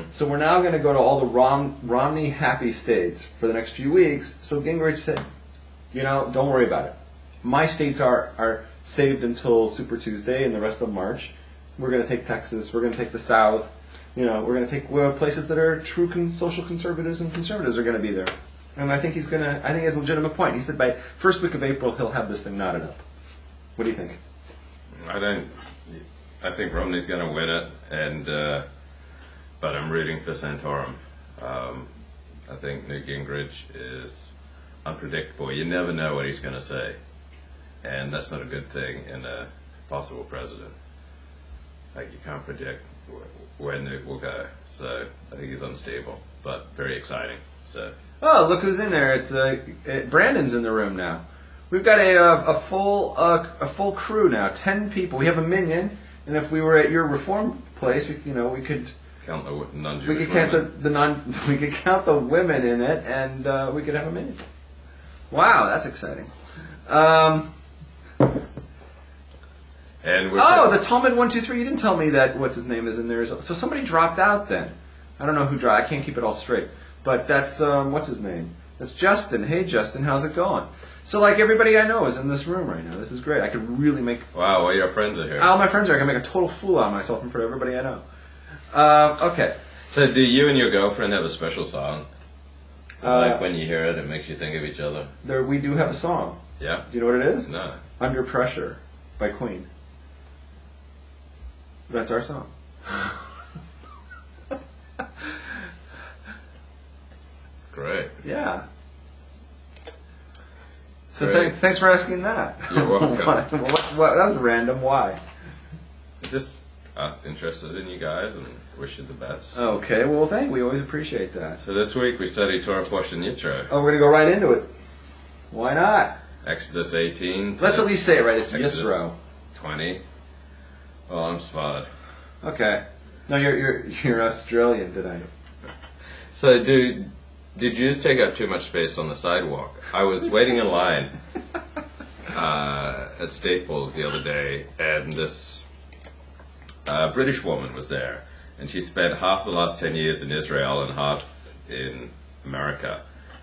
So we're now going to go to all the Romney happy states for the next few weeks. So Gingrich said, don't worry about it. My states are saved until Super Tuesday and the rest of March. We're going to take Texas. We're going to take the South. We're going to take places that are true social conservatives, and conservatives are going to be there. And I think he has a legitimate point. He said by first week of April he'll have this thing knotted up. What do you think? I think Romney's going to win it, but I'm rooting for Santorum. I think Newt Gingrich is unpredictable. You never know what he's going to say, and that's not a good thing in a possible president. Like, you can't predict where Newt will go. So I think he's unstable, but very exciting. So. Oh, look who's in there! It's Brandon's in the room now. We've got a full crew now, 10 people. We have a minion, and if we were at your reform place, we could count the non-Jewish. We could count we could count the women in it, and we could have a minion. Wow, that's exciting. And the Talmud 123. You didn't tell me that what's his name is in there. So somebody dropped out then. I don't know who dropped. I can't keep it all straight. But that's what's his name? That's Justin. Hey Justin, how's it going? So like everybody I know is in this room right now. This is great. I could really make. Wow, well your friends are here. All my friends are. I can make a total fool out of myself in front of everybody I know. Okay. So do you and your girlfriend have a special song? Like when you hear it, it makes you think of each other. We do have a song. Yeah. Do you know what it is? No. Under Pressure by Queen. That's our song. Great. Yeah. So thanks for asking that. You're welcome. That was random. Why? Just interested in you guys and wish you the best. Okay, well, we always appreciate that. So this week we study Torah portion Yitro. Oh, we're going to go right into it. Why not? Exodus 18. Let's at least say it right. It's Exodus Yitro. 20. Well, I'm spotted. Okay. No, you're Australian today. So, did Jews take up too much space on the sidewalk? I was waiting in line at Staples the other day, and this British woman was there, and she spent half the last 10 years in Israel and half in America.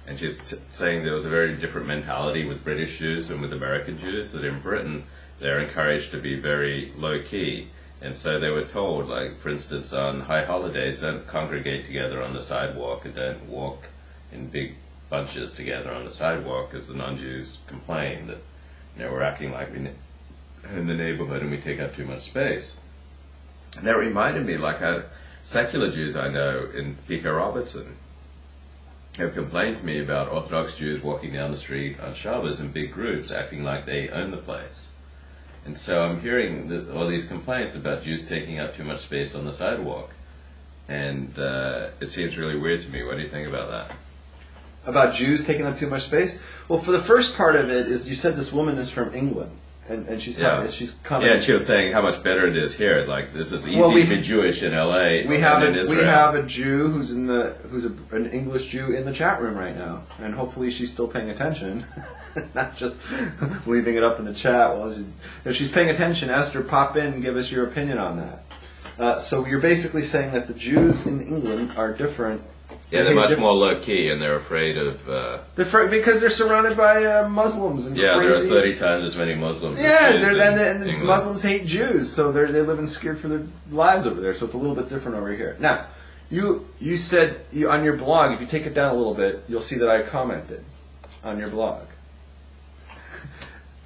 And she's saying there was a very different mentality with British Jews and with American Jews, that in Britain they're encouraged to be very low-key. And so they were told, like, for instance, on high holidays, don't congregate together on the sidewalk and don't walk in big bunches together on the sidewalk, because the non-Jews complain that, we're acting like we're in the neighborhood and we take up too much space. And that reminded me, like, how secular Jews I know in Pico Robertson have complained to me about Orthodox Jews walking down the street on Shabbos in big groups, acting like they own the place. And so I'm hearing all these complaints about Jews taking up too much space on the sidewalk. And it seems really weird to me. What do you think about that? About Jews taking up too much space? Well, for the first part of it, is you said this woman is from England. And she's talking, she's coming. Yeah, and she was saying how much better it is here. Like, this is easy to be Jewish in L.A. We have in Israel. We have a Jew who's an English Jew in the chat room right now, and hopefully she's still paying attention, not just leaving it up in the chat. If she's paying attention, Esther, pop in and give us your opinion on that. So you're basically saying that the Jews in England are different. Yeah, they're much more low-key, and they're afraid of... because they're surrounded by Muslims and crazy... there are 30 times as many Muslims and the Muslims hate Jews, so they live in scared for their lives over there, so it's a little bit different over here. Now, you said on your blog, if you take it down a little bit, you'll see that I commented on your blog.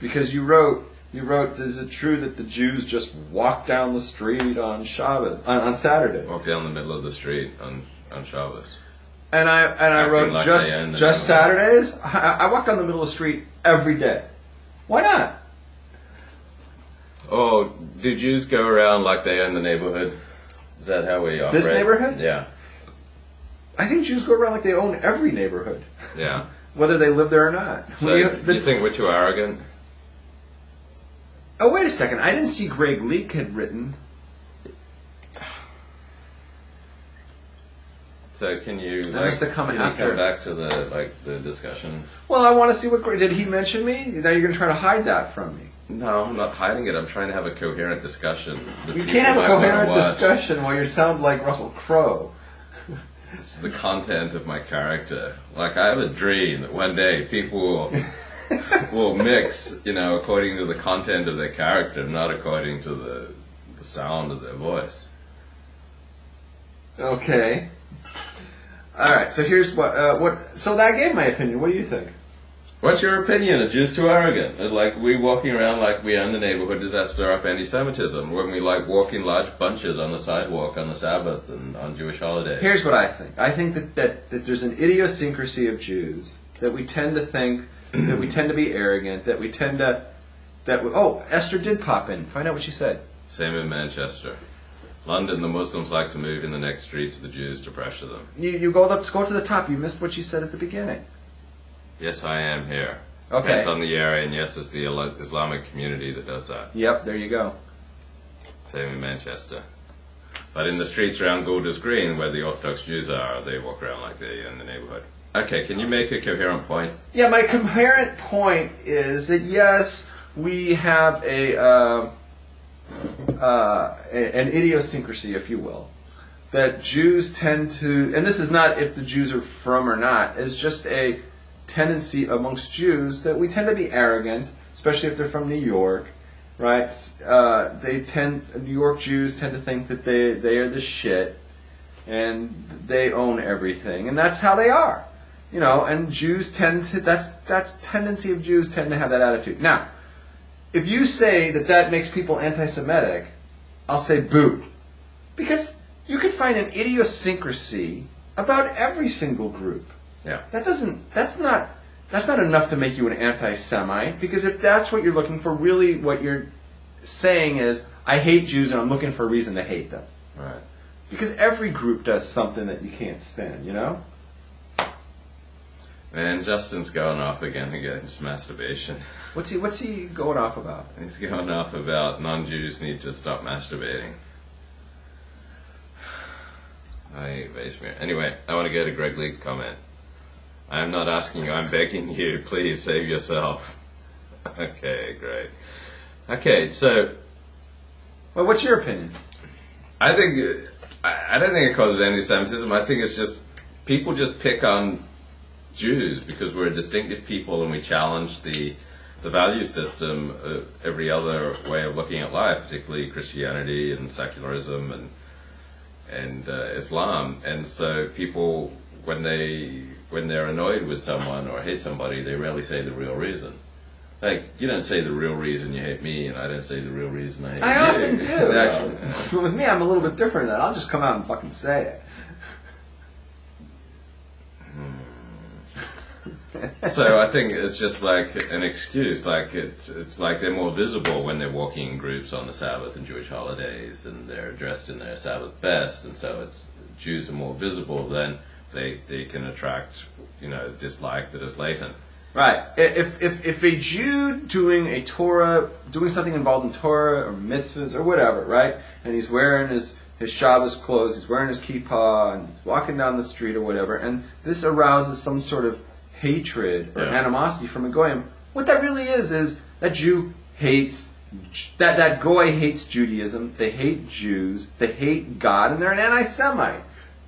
Because you wrote, is it true that the Jews just walk down the street on Shabbos, on Saturday? Walk down the middle of the street on Shabbos. And I wrote, like just Saturdays? I walk down the middle of the street every day. Why not? Oh, do Jews go around like they own the neighborhood? Is that how we operate? This neighborhood? Yeah. I think Jews go around like they own every neighborhood. Yeah. Whether they live there or not. So you think we're too arrogant? Oh, wait a second. I didn't see Greg Leake had written... So can you come back to the discussion? Well, I want to see what did he mention me? Now you're going to try to hide that from me. No, I'm not hiding it. I'm trying to have a coherent discussion. You can't have a coherent discussion while you sound like Russell Crowe. It's the content of my character. Like, I have a dream that one day people will mix, according to the content of their character, not according to the sound of their voice. Okay. All right. So here's So I gave my opinion. What do you think? What's your opinion? Are Jews too arrogant? Like, we walking around like we own the neighborhood, does that stir up anti-Semitism? When we walk in large bunches on the sidewalk on the Sabbath and on Jewish holidays? Here's what I think. I think that there's an idiosyncrasy of Jews, that we tend to think, that we tend to be arrogant, that we tend to... Esther did pop in. Find out what she said. Same in Manchester. London, the Muslims like to move in the next street to the Jews to pressure them. You go to the top. You missed what she said at the beginning. Yes, I am here. Okay. Depends on the area, and yes, it's the Islamic community that does that. Yep, there you go. Same in Manchester. But in the streets around Golders Green, where the Orthodox Jews are, they walk around like they're in the neighborhood. Okay, can you make a coherent point? Yeah, my coherent point is that yes, we have an idiosyncrasy, if you will, that Jews tend to, and this is not if the Jews are from or not, it's just a tendency amongst Jews that we tend to be arrogant, especially if they're from New York, right? New York Jews tend to think that they are the shit, and they own everything, and that's how they are, and Jews tend to, that's tendency of Jews tend to have that attitude. Now, if you say that makes people anti-Semitic, I'll say boo. Because you could find an idiosyncrasy about every single group. Yeah. That's not enough to make you an anti-Semite, because if that's what you're looking for, really what you're saying is, I hate Jews and I'm looking for a reason to hate them. Right. Because every group does something that you can't stand, Man, Justin's going off again against masturbation. What's he going off about? He's going off about non-Jews need to stop masturbating. Anyway, I want to go to Greg Leake's comment. I am not asking you, I'm begging you, please save yourself. Okay, great. Okay, so... Well, what's your opinion? I don't think it causes anti-Semitism. I think it's just, people just pick on Jews because we're a distinctive people and we challenge the value system of every other way of looking at life, particularly Christianity and secularism and Islam. And so people, when they're annoyed with someone or hate somebody, they rarely say the real reason. Like, you don't say the real reason you hate me, and I don't say the real reason I hate you. I often do. With me, I'm a little bit different than that. I'll just come out and fucking say it. So I think it's just like an excuse. Like it's like they're more visible when they're walking in groups on the Sabbath and Jewish holidays, and they're dressed in their Sabbath best, and so Jews are more visible. Then they can attract dislike that is latent. Right. If a Jew doing something involved in Torah or mitzvahs or whatever, right, and he's wearing his Shabbos clothes, he's wearing his kippah, and he's walking down the street or whatever, and this arouses some sort of hatred or animosity from a goyim, what that really is that Jew hates, that goy hates Judaism, they hate Jews, they hate God, and they're an anti-Semite.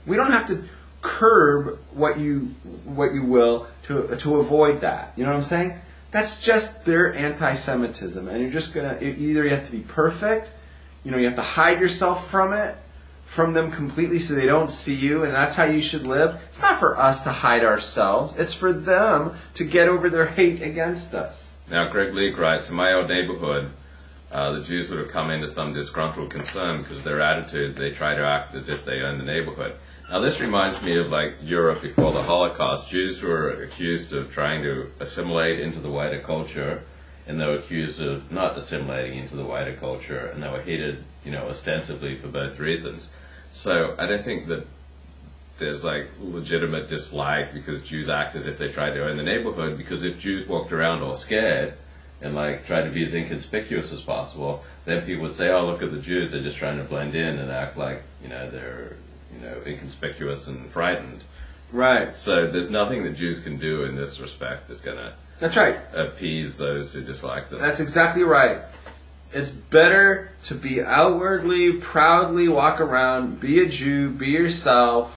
We don't have to curb what you will to avoid that. You know what I'm saying? That's just their anti-Semitism, and you're just gonna either you have to be perfect, you have to hide yourself from them completely so they don't see you, and that's how you should live. It's not for us to hide ourselves. It's for them to get over their hate against us. Now, Greg Leake writes, in my old neighborhood, the Jews would have come into some disgruntled concern because of their attitude. They try to act as if they own the neighborhood. Now, this reminds me of like Europe before the Holocaust. Jews were accused of trying to assimilate into the wider culture, and they were accused of not assimilating into the wider culture, and they were hated, ostensibly for both reasons. So I don't think that there's like legitimate dislike because Jews act as if they tried to own the neighborhood, because if Jews walked around all scared and like tried to be as inconspicuous as possible, then people would say, oh, look at the Jews, they're just trying to blend in and act like, they're, inconspicuous and frightened. Right. So there's nothing that Jews can do in this respect that's going to That's right. appease those who dislike them. That's exactly right. It's better to be outwardly, proudly walk around, be a Jew, be yourself,